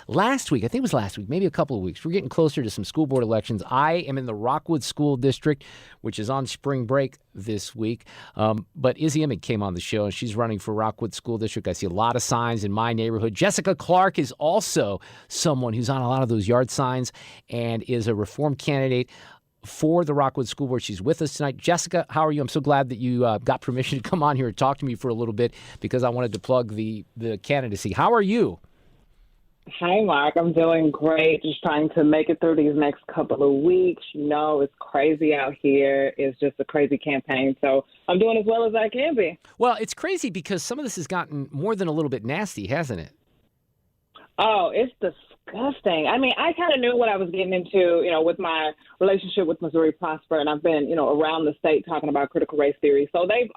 last week, I think it was last week, maybe a couple of weeks, we're getting closer to some school board elections. I am in the Rockwood School District, which is on spring break this week. But Izzy Emmett came on the show, and she's running for Rockwood School District. I see a lot of signs in my neighborhood. Jessica Clark is also someone who's on a lot of those yard signs and is a reform candidate for the Rockwood School Board. She's with us tonight. Jessica, how are you? I'm so glad that you got permission to come on here and talk to me for a little bit because I wanted to plug the candidacy. How are you? Hi, Mark. I'm doing great. Just trying to make it through these next couple of weeks. You know, it's crazy out here. It's just a crazy campaign. So I'm doing as well as I can be. Well, it's crazy because some of this has gotten more than a little bit nasty, hasn't it? Oh, it's disgusting. I mean, I kind of knew what I was getting into, you know, with my relationship with Missouri Prosper, and I've been, you know, around the state talking about critical race theory. So they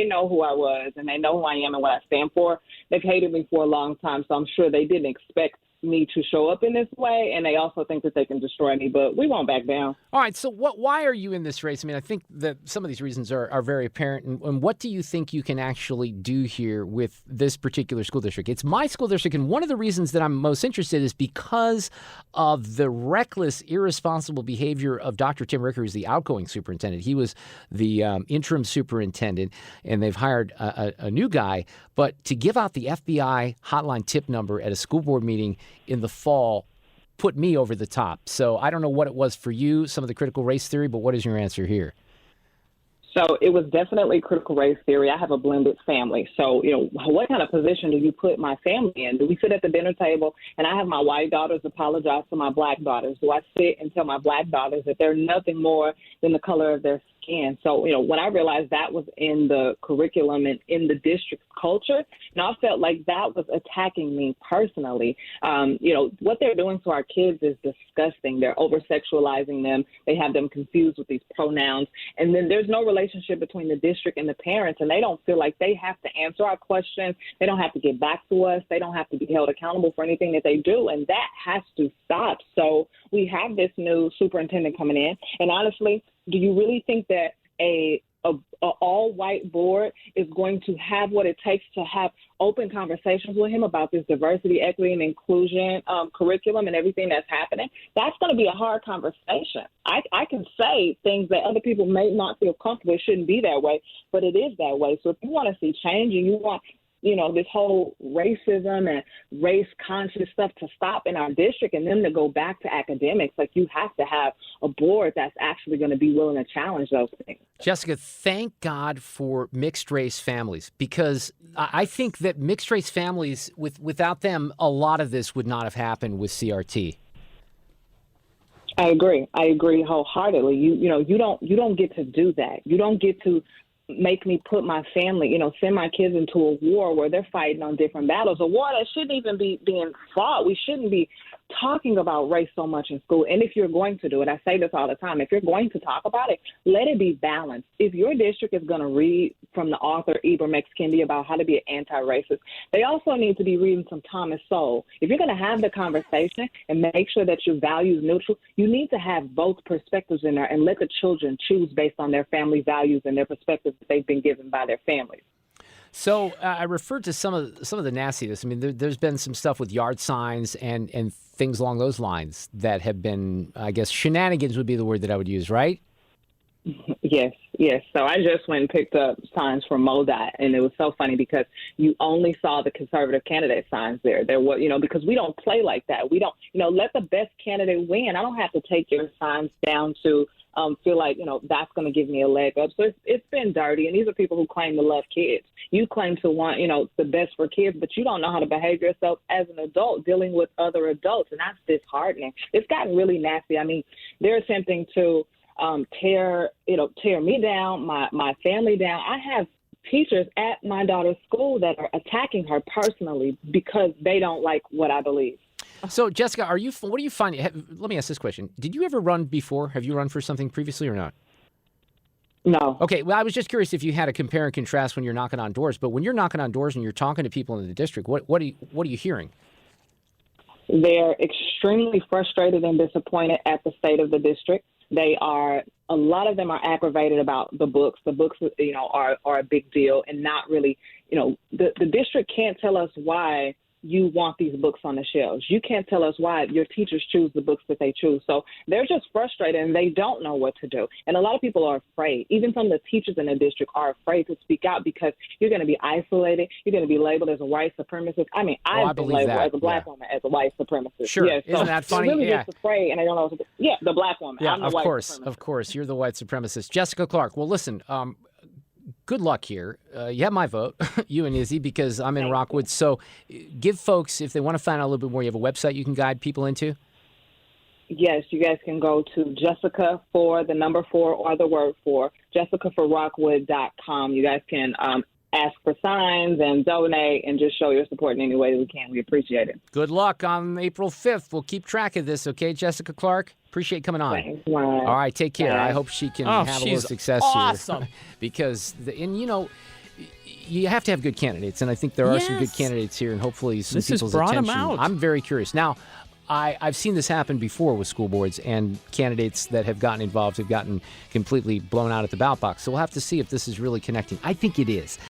know who I was, and they know who I am and what I stand for. They've hated me for a long time, so I'm sure they didn't expect me to show up in this way, and they also think that they can destroy me, but we won't back down. All right, so why are you in this race? I mean, I think that some of these reasons are very apparent, and what do you think you can actually do here with this particular school district? It's my school district, and one of the reasons that I'm most interested is because of the reckless, irresponsible behavior of Dr. Tim Ricker, who's the outgoing superintendent. He was the interim superintendent, and they've hired a new guy, but to give out the FBI hotline tip number at a school board meeting in the fall put me over the top. So I don't know what it was for you, some of the critical race theory, but what is your answer here? So it was definitely critical race theory. I have a blended family. So, you know, what kind of position do you put my family in? Do we sit at the dinner table and I have my white daughters apologize to my black daughters? Do I sit and tell my black daughters that they're nothing more than the color of their skin? So, you know, when I realized that was in the curriculum and in the district's culture, and I felt like that was attacking me personally. You know, what they're doing to our kids is disgusting. They're over-sexualizing them. They have them confused with these pronouns. And then there's no relationship between the district and the parents, and they don't feel like they have to answer our questions. They don't have to get back to us. They don't have to be held accountable for anything that they do, and that has to stop. So we have this new superintendent coming in, and honestly, do you really think that a all-white board is going to have what it takes to have open conversations with him about this diversity, equity, and inclusion curriculum and everything that's happening? That's going to be a hard conversation. I can say things that other people may not feel comfortable. It shouldn't be that way, but it is that way. So if you want to see change and you want, you know, this whole racism and race-conscious stuff to stop in our district and then to go back to academics, like, you have to have a board that's actually going to be willing to challenge those things. Jessica, thank God for mixed-race families, because I think that mixed-race families, without them, a lot of this would not have happened with CRT. I agree wholeheartedly. You don't get to do that. You don't get to make me put my family, you know, send my kids into a war where they're fighting on different battles, a war that shouldn't even be being fought. We shouldn't be talking about race so much in school. And if you're going to do it, I say this all the time, if you're going to talk about it, let it be balanced. If your district is going to read from the author Ibram X. Kendi about how to be an anti-racist, they also need to be reading some Thomas Sowell. If you're going to have the conversation and make sure that your values neutral, you need to have both perspectives in there and let the children choose based on their family values and their perspectives that they've been given by their families. So I referred to some of the nastiness. I mean, there's been some stuff with yard signs and things along those lines that have been, I guess, shenanigans would be the word that I would use, right? Yes. So I just went and picked up signs from MoDOT, and it was so funny because you only saw the conservative candidate signs there. There was, you know, because we don't play like that. We don't, you know, let the best candidate win. I don't have to take your signs down to feel like, you know, that's going to give me a leg up. So it's been dirty. And these are people who claim to love kids. You claim to want, you know, the best for kids, but you don't know how to behave yourself as an adult dealing with other adults. And that's disheartening. It's gotten really nasty. I mean, they're attempting to tear me down, my family down. I have teachers at my daughter's school that are attacking her personally because they don't like what I believe. So, Jessica, what do you find? Let me ask this question. Did you ever run before? Have you run for something previously or not? No. Okay, well, I was just curious if you had a compare and contrast when you're knocking on doors. But when you're knocking on doors and you're talking to people in the district, what are you hearing? They're extremely frustrated and disappointed at the state of the district. A lot of them are aggravated about the books. The books, you know, are a big deal and not really, you know, the district can't tell us why you want these books on the shelves. You can't tell us why your teachers choose the books that they choose. So they're just frustrated and they don't know what to do. And a lot of people are afraid. Even some of the teachers in the district are afraid to speak out because you're going to be isolated. You're going to be labeled as a white supremacist. I mean, I've been labeled as a black woman as a white supremacist. Sure. Yeah, Isn't that funny? They're really just afraid and they don't know what to do. Yeah, the black woman. Yeah, I'm the of white course. supremacist. Of course. You're the white supremacist. Jessica Clark. Well, listen, good luck here. You have my vote, you and Izzy, because I'm in Rockwood. So give folks, if they want to find out a little bit more, you have a website you can guide people into? Yes, you guys can go to Jessica for the number 4 or the word 4, jessicaforrockwood.com. You guys can ask for signs and donate and just show your support in any way that we can. We appreciate it. Good luck on April 5th. We'll keep track of this, okay, Jessica Clark? Appreciate coming on. Thanks, Ryan. All right, take care. Bye. I hope she can have a little success awesome. here. Because, you have to have good candidates, and I think there are some good candidates here, and hopefully some This has people's brought 'em attention. out. I'm very curious. Now, I've seen this happen before with school boards, and candidates that have gotten involved have gotten completely blown out at the ballot box. So we'll have to see if this is really connecting. I think it is.